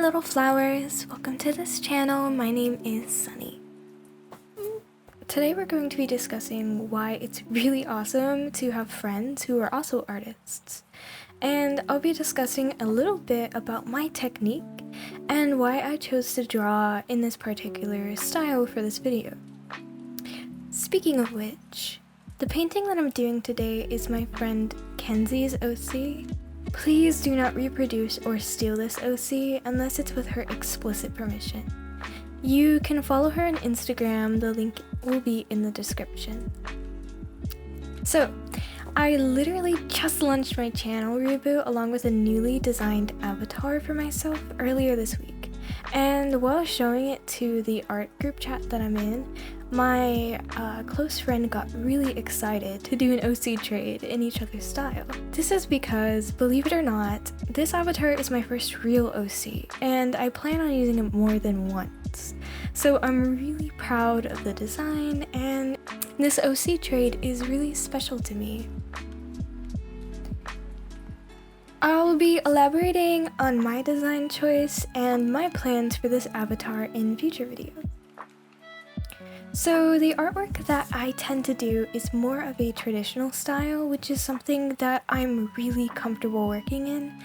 little flowers, welcome to this channel. My name is Sunny. Today we're going to be discussing why it's really awesome to have friends who are also artists. And I'll be discussing a little bit about my technique and why I chose to draw in this particular style for this video. Speaking of which, the painting that I'm doing today is my friend Kenzie's OC. Please do not reproduce or steal this OC unless it's with her explicit permission. You can follow her on Instagram, the link will be in the description. So, I literally just launched my channel reboot along with a newly designed avatar for myself earlier this week. And while showing it to the art group chat that I'm in, my close friend got really excited to do an OC trade in each other's style. This is because, believe it or not, this avatar is my first real OC, and I plan on using it more than once. So I'm really proud of the design, and this OC trade is really special to me. I'll be elaborating on my design choice and my plans for this avatar in future videos. So the artwork that I tend to do is more of a traditional style, which is something that I'm really comfortable working in,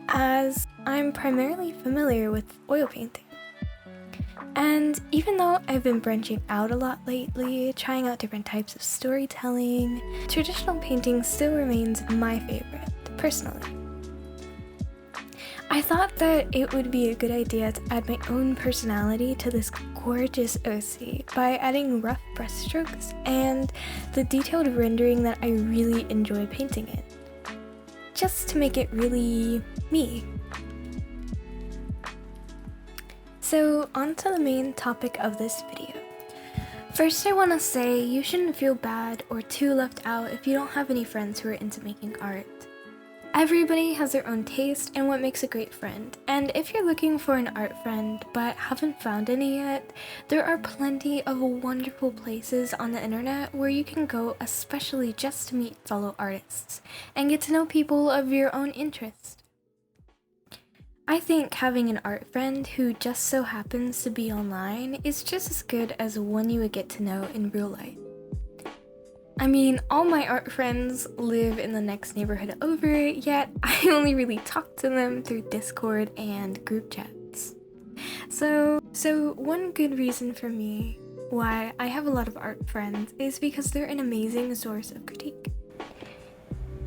as I'm primarily familiar with oil painting. And even though I've been branching out a lot lately, trying out different types of storytelling, traditional painting still remains my favorite, personally. I thought that it would be a good idea to add my own personality to this gorgeous OC by adding rough brushstrokes and the detailed rendering that I really enjoy painting in, just to make it really me. So on to the main topic of this video. First, I want to say you shouldn't feel bad or too left out if you don't have any friends who are into making art. Everybody has their own taste and what makes a great friend, and if you're looking for an art friend but haven't found any yet, there are plenty of wonderful places on the internet where you can go especially just to meet fellow artists and get to know people of your own interest. I think having an art friend who just so happens to be online is just as good as one you would get to know in real life. I mean, all my art friends live in the next neighborhood over, yet I only really talk to them through Discord and group chats. So one good reason for me why I have a lot of art friends is because they're an amazing source of critique.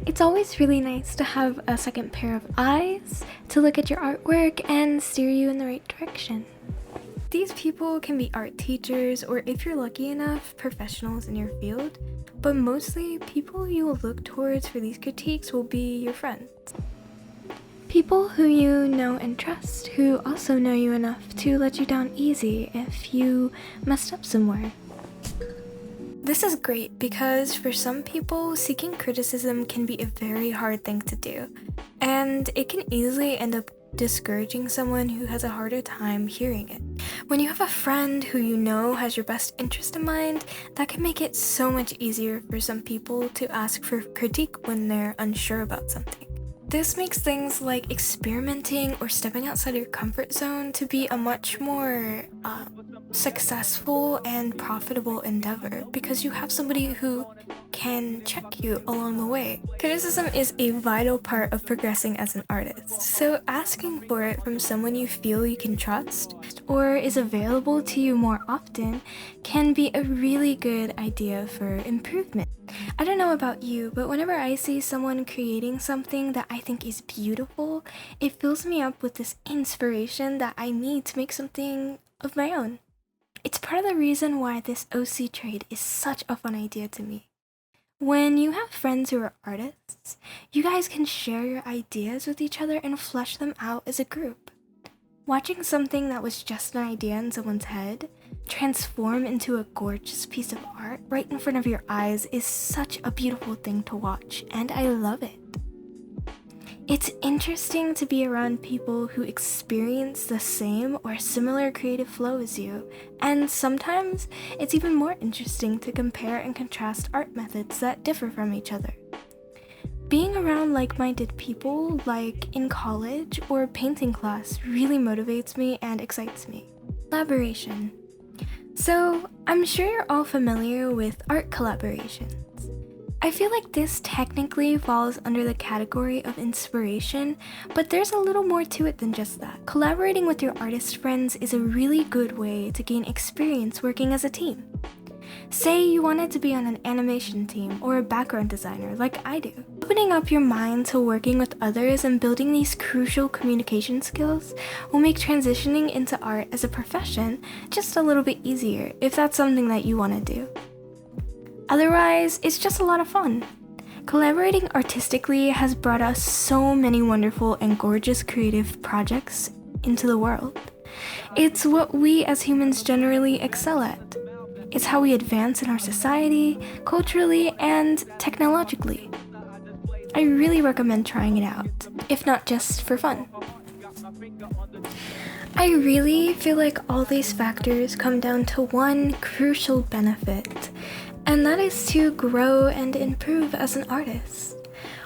It's always really nice to have a second pair of eyes to look at your artwork and steer you in the right direction. These people can be art teachers, or if you're lucky enough, professionals in your field, but mostly people you will look towards for these critiques will be your friends. People who you know and trust, who also know you enough to let you down easy if you messed up somewhere. This is great because for some people, seeking criticism can be a very hard thing to do, and it can easily end up discouraging someone who has a harder time hearing it. When you have a friend who you know has your best interest in mind, that can make it so much easier for some people to ask for critique when they're unsure about something. This makes things like experimenting or stepping outside your comfort zone to be a much more successful and profitable endeavor because you have somebody who can check you along the way. Criticism is a vital part of progressing as an artist, so asking for it from someone you feel you can trust or is available to you more often can be a really good idea for improvement. I don't know about you, but whenever I see someone creating something that I think is beautiful, it fills me up with this inspiration that I need to make something of my own. It's part of the reason why this OC trade is such a fun idea to me. When you have friends who are artists, you guys can share your ideas with each other and flesh them out as a group. Watching something that was just an idea in someone's head transform into a gorgeous piece of art right in front of your eyes is such a beautiful thing to watch, and I love it. It's interesting to be around people who experience the same or similar creative flow as you, and sometimes it's even more interesting to compare and contrast art methods that differ from each other. Being around like-minded people, like in college or painting class, really motivates me and excites me. Collaboration. So, I'm sure you're all familiar with art collaborations. I feel like this technically falls under the category of inspiration, but there's a little more to it than just that. Collaborating with your artist friends is a really good way to gain experience working as a team. Say you wanted to be on an animation team or a background designer like I do. Opening up your mind to working with others and building these crucial communication skills will make transitioning into art as a profession just a little bit easier if that's something that you want to do. Otherwise, it's just a lot of fun. Collaborating artistically has brought us so many wonderful and gorgeous creative projects into the world. It's what we as humans generally excel at. It's how we advance in our society, culturally, and technologically. I really recommend trying it out, if not just for fun. I really feel like all these factors come down to one crucial benefit, and that is to grow and improve as an artist.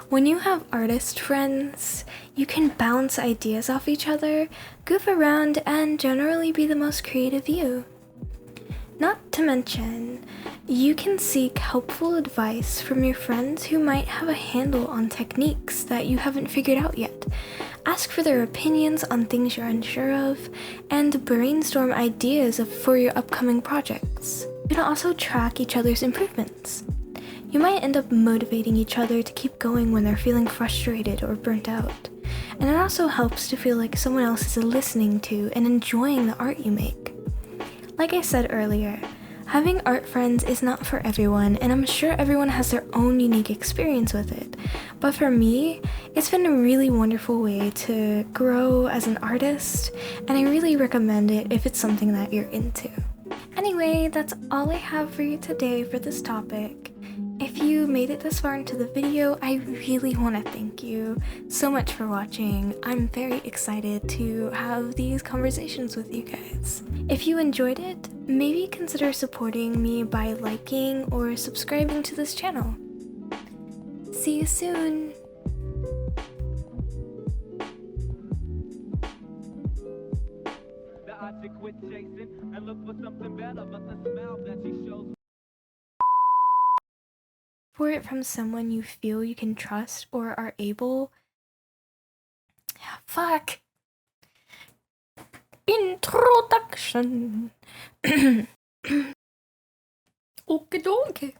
When you have artist friends, you can bounce ideas off each other, goof around, and generally be the most creative you. Not to mention, you can seek helpful advice from your friends who might have a handle on techniques that you haven't figured out yet. Ask for their opinions on things you're unsure of, and brainstorm ideas for your upcoming projects. You can also track each other's improvements. You might end up motivating each other to keep going when they're feeling frustrated or burnt out. And it also helps to feel like someone else is listening to and enjoying the art you make. Like I said earlier, having art friends is not for everyone, and I'm sure everyone has their own unique experience with it. But for me, it's been a really wonderful way to grow as an artist, and I really recommend it if it's something that you're into. Anyway, that's all I have for you today for this topic. If you made it this far into the video, I really want to thank you so much for watching. I'm very excited to have these conversations with you guys. If you enjoyed it, maybe consider supporting me by liking or subscribing to this channel. See you soon! For it from someone you feel you can trust or are able. Fuck! Introduction! Okay, dokie.